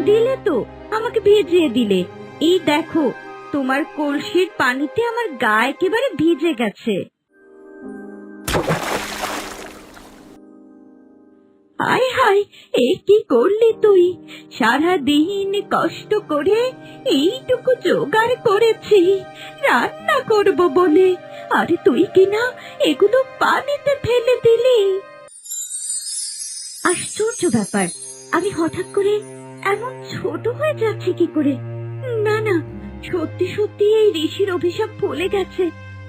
দিলে তো, আমাকে ভিজিয়ে দিলে। এই দেখো, তোমার কলসির পানিতে আমার গা একেবারে ভিজে গেছে। হায় হায়, এ কি করলি তুই? সারাদিন কষ্ট করে এইটুকু জোগাড় করেছি রান্না করব বলে, আর তুই কিনা এগুলো পানিতে ফেলে দিলি। আশ্চর্য ব্যাপার, আমি হঠাৎ করে এমন ছোট হয়ে যাচ্ছি কি করে? না না, সত্যি সত্যি এই ঋষির অভিশাপ ফলে গেছে,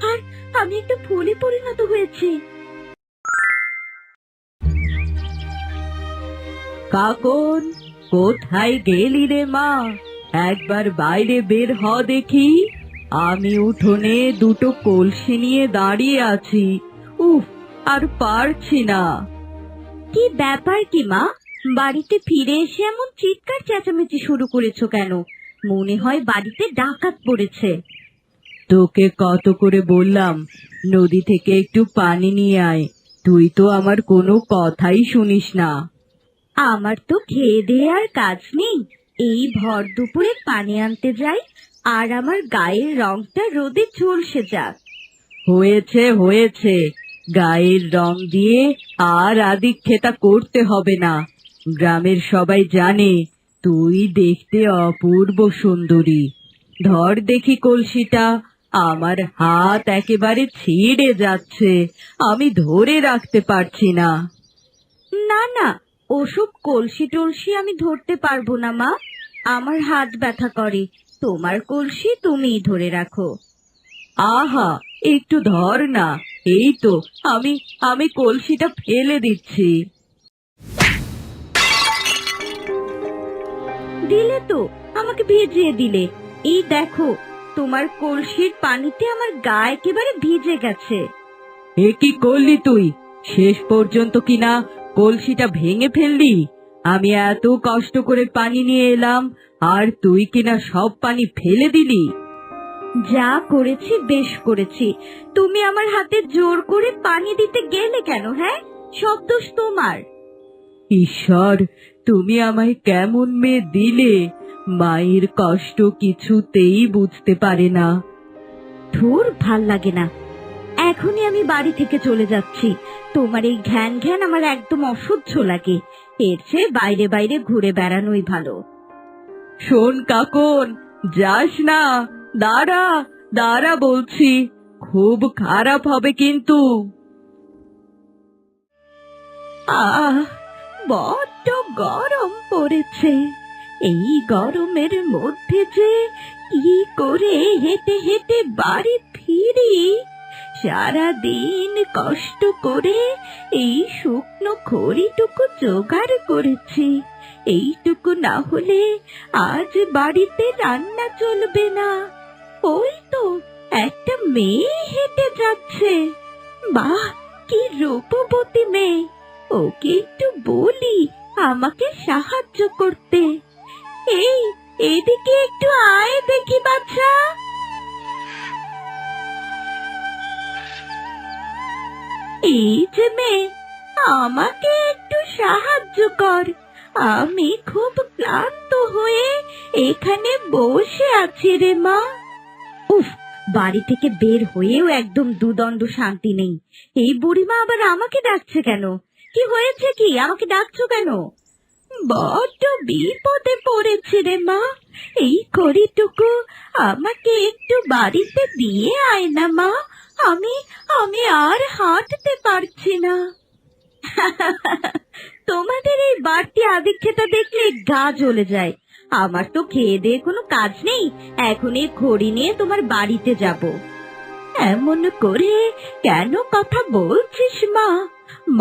আর আমি একটা ফুলে পরিণত হয়েছি। কাকন, কোথায় গেলি রে মা? একবার বাইরে বের হ দেখি। আমি উঠোনে দুটো কলসি নিয়ে দাঁড়িয়ে আছি। উফ, আর পারছি না। কি ব্যাপার কি মা? বাড়িতে ফিরে এসে এমন চিৎকার চেঁচামেচি শুরু করেছো কেন? মনে হয় বাড়িতে ডাকাত পড়েছে। তোকে কত করে বললাম নদী থেকে একটু পানি নিয়ে আয়, তুই তো আমার কোনো কথাই শুনিস না। আমার তো খেয়ে দেয়ে আর কাজ নেই, এই ভর দুপুরে পানি আনতে যাই আর আমার গায়ের রংটা রোদে ঝলসে যাক। হয়েছে হয়েছে, গায়ের রং দিয়ে আর আদিক্ষেতা করতে হবে না। গ্রামের সবাই জানে তুই দেখতে অপূর্ব সুন্দরী। ধর দেখি কলসিটা, আমার হাত একেবারে ছিঁড়ে যাচ্ছে, আমি ধরে রাখতে পারছি না। না না, ওসব কলসি টলসি আমি ধরতে পারবো না মা, আমার হাত ব্যথা করে। তোমার কলসি তুমিই ধরে রাখো। আহা, একটু ধর না, এই তো আমি আমি কলসিটা ফেলে দিচ্ছি। দিলে তো, আমাকে ভিজিয়ে দিলে। এই দেখো, তোমার কলসির পানিতে আমার গা একেবারে ভিজে গেছে। এ কি করলি তুই? শেষ পর্যন্ত কিনা কলসিটা ভেঙে ফেললি? আমি এত কষ্ট করে পানি নিয়ে এলাম, আর তুই কিনা সব পানি ফেলে দিলি। যা করেছি বেশ করেছি, তুমি আমার হাতে জোর করে পানি দিতে গেলে কেন? হ্যাঁ, সব দোষ তোমার। ঈশ্বর, তুমি আমায় কেমন মেয়ে দিলে! মায়ের কষ্ট কিছুতেই বুঝতে পারে না। ধুর, ভাল লাগে না। এখনই আমি বাড়ি থেকে চলে যাচ্ছি। তোমার এই ঘ্যান ঘ্যান আমার একদম অসহ্য লাগে। এর চেয়ে বাইরে বাইরে ঘুরে বেড়ানোই ভালো। শোন কাকন, যাস না, দাঁড়া দাঁড়া বলছি, খুব খারাপ হবে কিন্তু। আহ, বড্ড গরম পড়েছে। এই গরমের মধ্যে যে কি করে হেঁটে হেঁটে বাড়ি ফিরি! সারাদিন কষ্ট করে এই শুকনো খড়িটুকু জোগাড় করেছি, এইটুকু না হলে আজ বাড়িতে রান্না চলবে না। ওই তো একটা মেয়ে হেঁটে যাচ্ছে। বাহ, কি রূপবতী মেয়ে! ওকে একটু বলি আমাকে সাহায্য করতে। এই, এদিকে একটু আয় দেখি বাছা। এই যে মেয়ে, আমাকে একটু সাহায্য কর। আমি খুব ক্লান্ত হয়ে এখানে বসে আছি রে মা। উফ, বাড়ি থেকে বের হয়েও একদম দুদণ্ড শান্তি নেই। এই বুড়িমা আবার আমাকে ডাকছে কেন? কি হয়েছে কি, আমাকে ডাকছো কেন? বড্ড বিপদে পড়েছি রে মা, এই কড়িটুকু আমাকে একটু বাড়িতে দিয়ে আয় না মা, আমি আমি আর হাঁটতে পারছি না। তোমাদের এই বাড়তি আদিক্ষেতা দেখলে গা জ্বলে যায়। আমার তো খেয়ে দিয়ে কোনো কাজ নেই, এখন এই খড়ি নিয়ে তোমার বাড়িতে যাব। এমন করে কেন কথা বলছিস মা?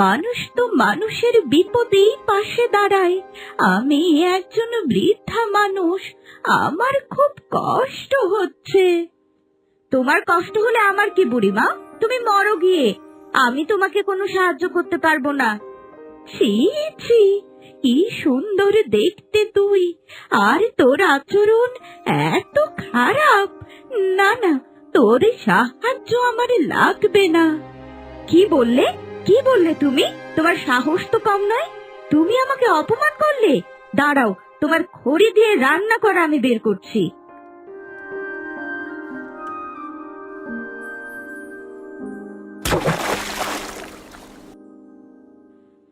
মানুষ তো মানুষের বিপদেই পাশে দাঁড়ায়। আমি একজন বৃদ্ধা মানুষ, আমার খুব কষ্ট হচ্ছে। তোমার কষ্ট হলে আমার কি বুড়িমা, তুমি মরো গিয়ে, আমি তোমাকে কোনো সাহায্য করতে পারবো না। ছি ছি, কি সুন্দর দেখতে তুই, আর তোর আচরণ এত খারাপ। না না, তোর সাহায্য আমার লাগবে না। কি বললে, কি বললে তুমি? তোমার সাহস তো কম নয়, তুমি আমাকে অপমান করলে। দাঁড়াও, তোমার খড়ি দিয়ে রান্না করা আমি বের করছি।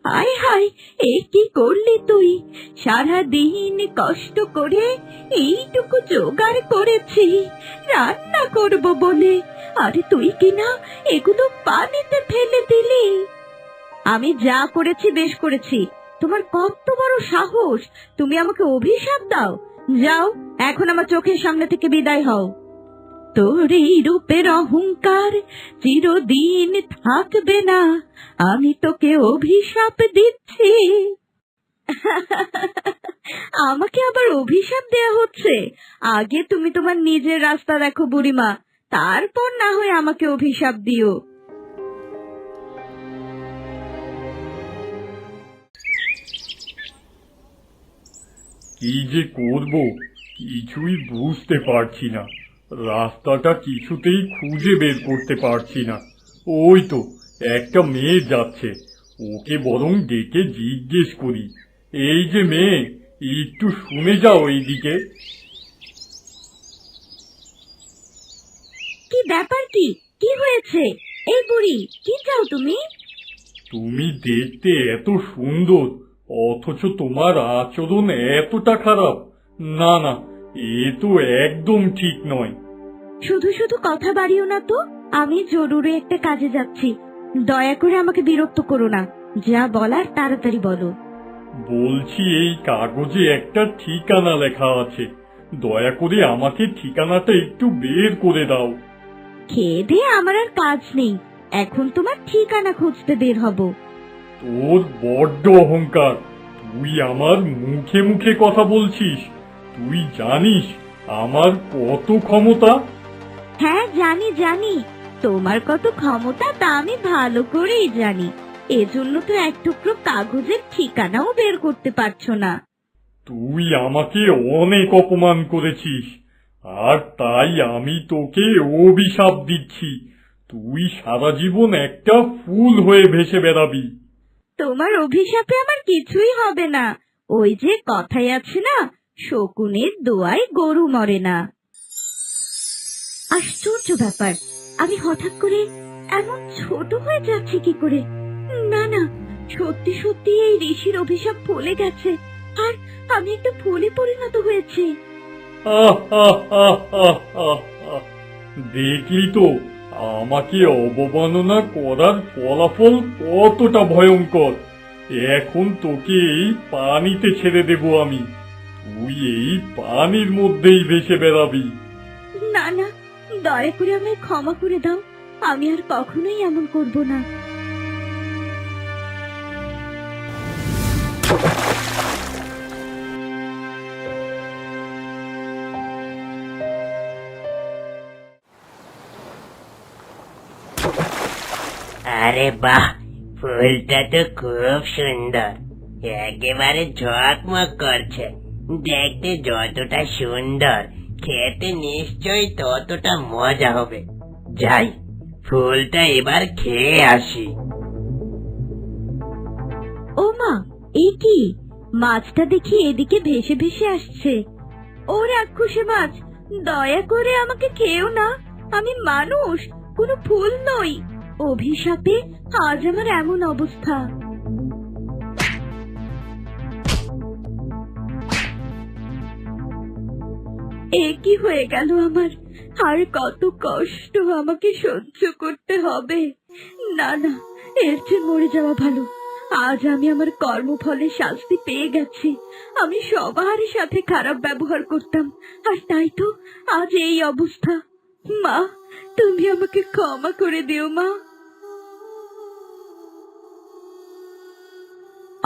হায় হায়, এ কি করলি তুই? সারা দিন কষ্ট করে এইটুকু জোগাড় করেছি রান্না করব বলে, আরে তুই কিনা এগুলো পানিতে ফেলে দিলি। আমি যা করেছি বেশ করেছি। তোমার কত বড় সাহস, তুমি আমাকে অভিশাপ দাও? যাও, এখন আমার চোখের সামনে থেকে বিদায় হও। তোর এই রূপের অহংকার চিরদিন থাকবে না, আমি তোকে অভিশাপ দিচ্ছি। আমাকে আবার অভিশাপ দেয়া হচ্ছে? আগে তুমি তোমার নিজের রাস্তা দেখো বুড়িমা, তারপর না হয় আমাকে অভিশাপ দিও। কি যে করব কিছুই বুঝতে পারছি না। রাস্তাটা কিছুতেই খুঁজে বের করতে পারছি না। ওই তো একটা মেয়ে যাচ্ছে, ওকে বরং ডেকে জিজ্ঞেস করি। এই যে মেয়ে, একটু শুনে যাও এইদিকে। কি ব্যাপার, কি কি হয়েছে? এই বুড়ি, কি চাও তুমি? তুমি দেখতে এত সুন্দর, অথচ তোমার আচরণ এতটা খারাপ। না না, এ তো একদম ঠিক নয়। শুধু শুধু কথা বাড়িও না তো, আমি জরুরি একটা কাজে যাচ্ছি। দয়া করে আমাকে বিরক্ত করো না, যা বলার তাড়াতাড়ি বলো। বলছি, এই কাগজে একটা ঠিকানা লেখা আছে, দয়া করে আমাকে ঠিকানাটা একটু বের করে দাও। খেয়ে দিয়ে আমার আর কাজ নেই, এখন তোমার ঠিকানা খুঁজতে বের হব। তোর বড্ড অহংকার, তুই আমার মুখে মুখে কথা বলছিস। তুই জানিস আমার কত ক্ষমতা? হ্যাঁ জানি জানি, তোমার কত ক্ষমতা তা আমি ভালো করেই জানি। এজন্য তো এক টুকরো কাগজের ঠিকানাও বের করতে পারছো না। তুই আমাকে অনেক অপমান করেছিস, আর তাই আমি তোকে অভিশাপ দিচ্ছি। তুই সারা জীবন একটা ফুল হয়ে ভেসে বেড়াবি। তোমার অভিশাপে আমার কিছুই হবে না। ওই যে কথাই আছে না, শকুনের দোয়ায় গরু মরে না। আশ্চর্য ব্যাপার, আমি হঠাৎ করে এমন ছোট হয়ে যাচ্ছি কি করে? না না, সত্যি সত্যি এই ঋষির অভিশাপ ফলে গেছে, আর আমি একটা ফুলে পরিণত হয়েছি। আহ, আহ, আহ, আহ, আহ, আহ। দেখলি তো আমাকে অবমাননা করার ফলাফল কতটা ভয়ঙ্কর। এখন তোকে এই পানিতে ছেড়ে দেব আমি, তুই এই পানির মধ্যেই ভেসে বেড়াবি। না না, দয়া করে আমায় ক্ষমা করে দাও, আমি আর কখনোই এমন করব না। আরে বাহ, ফুলটা তো খুব সুন্দর, একেবারে ঝকমক করছে। দেখতে যতটা সুন্দর, খেতে নিশ্চয়ই ততটা মজা হবে। যাই, ফুলটা এবার খেয়ে আসি। ও মা, এ কি? মাছটা দেখি এদিকে ভেসে ভেসে আসছে। ও রাক্ষসী মাছ, দয়া করে আমাকে খেও না, আমি মানুষ, কোনো ফুল নই। অভিশাপে আজ আমার এমন অবস্থা। এ কি হয়ে গেল আমার? আর কত কষ্ট আমাকে সহ্য করতে হবে। না না, এর চেয়ে মরে যাওয়া ভালো। আজ আমি আমার কর্মফলের শাস্তি পেয়ে গেছি। আমি সবার সাথে খারাপ ব্যবহার করতাম, আর তাই তো আজ এই অবস্থা। মা, তুমি আমাকে ক্ষমা করে দিও মা।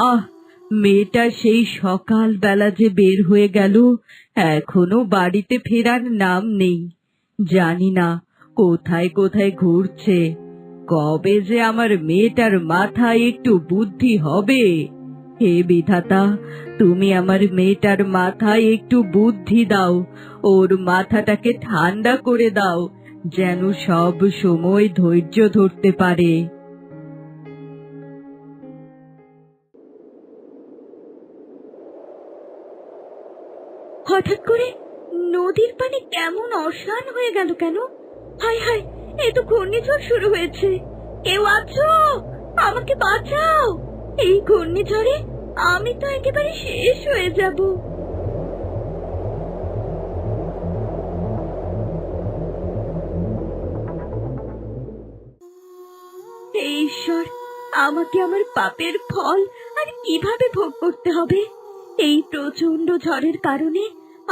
আহ, মেয়েটা সেই সকাল বেলা যে বের হয়ে গেল, এখনো বাড়িতে ফেরার নাম নেই। জানি না কোথায় কোথায় ঘুরছে। কবে যে আমার মেয়েটার মাথায় একটু বুদ্ধি হবে। হে বিধাতা, তুমি আমার মেয়েটার মাথায় একটু বুদ্ধি দাও, ওর মাথাটাকে ঠান্ডা করে দাও, যেন সব সময় ধৈর্য ধরতে পারে। হঠাৎ করে নদীর পানি কেমন অশান হয়ে গেল কেন? হায় হায়, এ তো ঘূর্ণিঝড় শুরু হয়েছে। কেউ আছো? আমাকে বাঁচাও। এই ঘূর্ণিঝড়ে আমি তো একেবারে শেষ হয়ে যাব। হে ঈশ্বর, আমাকে আমার পাপের ফল আর কিভাবে ভোগ করতে হবে? এই প্রচন্ড ঝড়ের কারণে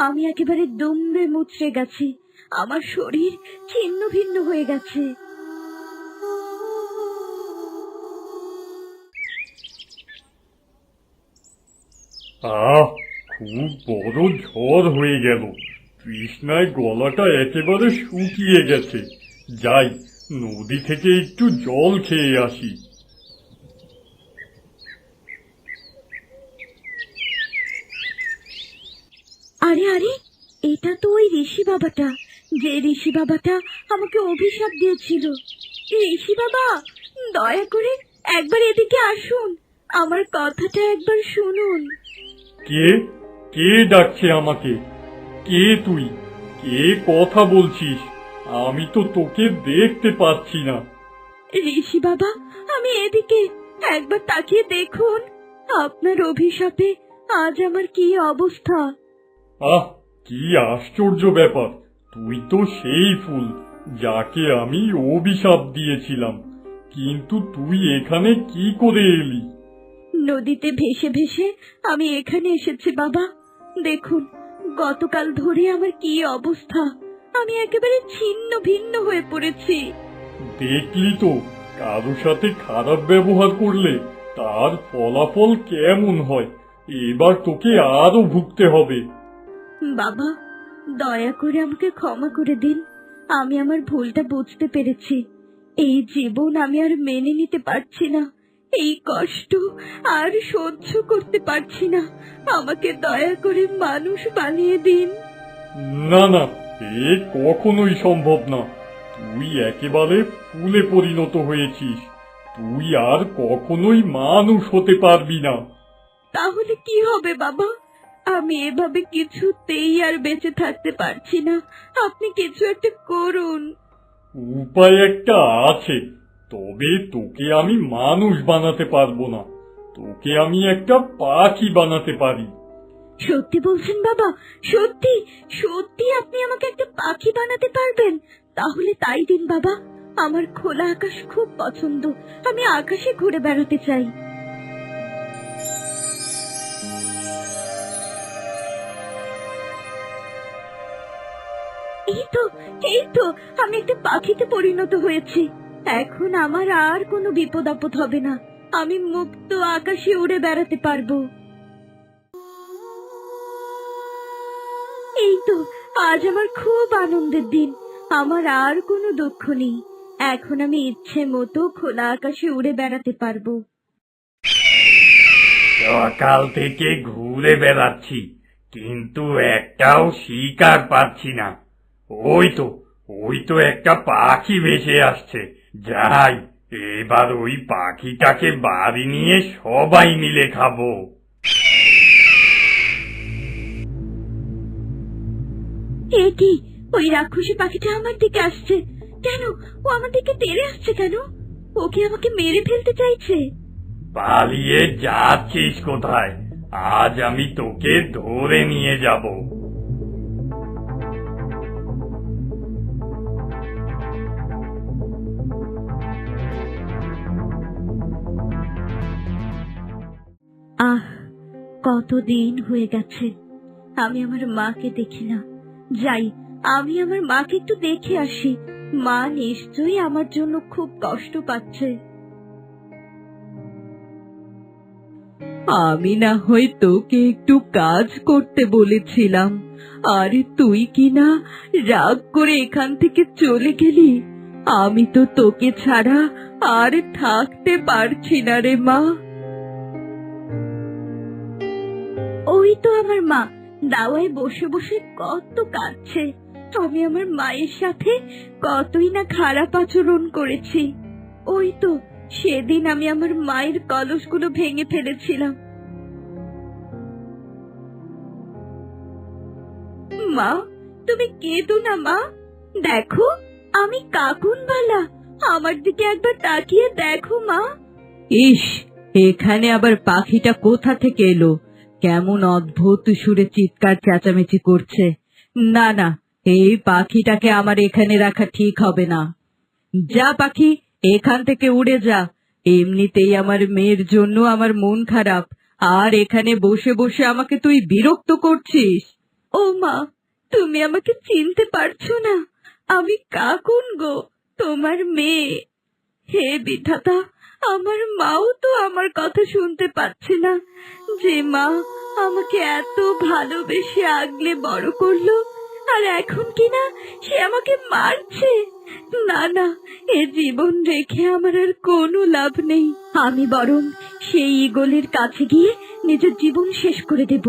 আমি একেবারে দুমড়ে মুচড়ে গেছি। আমার শরীর ছিন্ন ভিন্ন হয়ে গেছে। আহ, খুব বড় ঝড় হয়ে গেল। তৃষ্ণায় গলাটা একেবারে শুকিয়ে গেছে। যাই, নদী থেকে একটু জল খেয়ে আসি। আরে আরে, এটা তো ওই ঋষি বাবাটা, যে ঋষি বাবাটা আমাকে অভিশাপ দিয়েছিল। ঋষি বাবা, দয়া করে একবার এদিকে আসুন, আমার কথাটা একবার শুনুন। কে কে ডাকছে আমাকে? কে তুই? কে কথা বলছিস? আমি তো তোকে দেখতে পাচ্ছি না। ঋষি বাবা, আমি এদিকে, একবার তাকিয়ে দেখুন। আপনার অভিশাপে আজ আমার কি অবস্থা। আহ, কি আশ্চর্য ব্যাপার! তুই তো সেই ফুল যাকে আমি অভিশাপ দিয়েছিলাম, কিন্তু তুই এখানে কি করে এলি? নদীতে ভেসে ভেসে আমি এখানে এসেছি বাবা। দেখুন, গতকাল ধরে আমার কি অবস্থা। আমি একেবারে ছিন্ন ভিন্ন হয়ে পড়েছি। দেখলি তো, কারো সাথে খারাপ ব্যবহার করলে তার ফলাফল কেমন হয়। এবার তোকে আরো ভুগতে হবে। বাবা, দয়া করে আমাকে ক্ষমা করে দিন। আমি আমার ভুলটা বুঝতে পেরেছি। এই জীবন আমি আর মেনে নিতে পারছি না। এই কষ্ট আর সহ্য করতে পারছি না। আমাকে দয়া করে মানুষ বানিয়ে দিন। না না, এ কখনোই সম্ভব না। তুই একেবারে ফুলে পরিণত হয়েছিস। তুই আর কখনোই মানুষ হতে পারবি না। তাহলে কি হবে বাবা? আমি এভাবে কিছুতেই আর বেঁচে থাকতে পারছি না। আপনি কিছু একটা করুন। উপায় একটা আছে, তবে তোকে আমি মানুষ বানাতে পারবো না। তোকে আমি একটা পাখি বানাতে পারি। সত্যি বলছেন বাবা? সত্যি সত্যি আপনি আমাকে একটা পাখি বানাতে পারবেন? তাহলে তাই দিন বাবা। আমার খোলা আকাশ খুব পছন্দ। আমি আকাশে ঘুরে বেড়াতে চাই। এই তো, এই তো, আমি একটা পাখিতে পরিণত হয়েছি। এখন আমার আর কোনো বিপদ আপদ হবে না। আমি মুক্ত আকাশে উড়ে বেড়াতে পারবো। এই তো, আজ আমার খুব আনন্দের দিন। আমার আর কোনো দুঃখ নেই। এখন আমি ইচ্ছে মতো খোলা আকাশে উড়ে বেড়াতে পারবো। সকাল থেকে ঘুরে বেড়াচ্ছি, কিন্তু একটাও শিকার পাচ্ছি না। ওই তো একটা পাখি ভেসে আসছে। যাই, এবার ওই পাখিটাকে বাড়ি নিয়ে সবাই মিলে খাবো। এ কি? ওই রাক্ষসী পাখিটা আমার দিকে আসছে কেন? ও আমার দিকে তেড়ে আসছে কেন? ও কি আমাকে মেরে ফেলতে চাইছে? পালিয়ে যাচ্ছিস কোথায়? আজ আমি তোকে ধরে নিয়ে যাব। আহ, কতদিন হয়ে গেছে আমি আমার মাকে দেখি না। যাই, আমি আমার মাকে একটু দেখে আসি। মা নিশ্চয়ই আমার জন্য খুব কষ্ট পাচ্ছে। আমি না হয় তোকে একটু কাজ করতে বলেছিলাম, আর তুই কিনা রাগ করে এখান থেকে চলে গেলি। আমি তো তোকে ছাড়া আর থাকতে পারছি না রে মা। ওই তো আমার মা দাওয়ায় বসে বসে কত কাঁদছে। আমি আমার মায়ের সাথে কতই না খারাপ আচরণ করেছি। ওই তো, সেদিন আমি আমার মায়ের কলসগুলো ভেঙে ফেলেছিলাম। মা, তুমি কেঁদো না মা। দেখো, আমি কাকুনবালা, আমার দিকে একবার তাকিয়ে দেখো মা। ইস, এখানে আবার পাখিটা কোথা থেকে এলো? কেমন অদ্ভুত সুরে চিৎকার চেঁচামেচি করছে। না না, এই পাখিটাকে আমার এখানে রাখা ঠিক হবে না। যা পাখি, এখান থেকে উড়ে যা। এমনিতেই আমার মেয়ের জন্য আমার মন খারাপ, আর এখানে বসে বসে আমাকে তুই বিরক্ত করছিস। ও মা, তুমি আমাকে চিনতে পারছো না? আমি কাকুন গো, তোমার মেয়ে। হে বিধাতা, আমার মাও তো আমার কথা শুনতে পাচ্ছে না। যে মা আমাকে এত ভালোবেসে আগলে বড় করলো, আর এখন কিনা সে আমাকে মারছে। না না, এ জীবন রেখে আমার আর কোনো লাভ নেই। আমি বরং সেই ঈগলের কাছে গিয়ে নিজের জীবন শেষ করে দেব।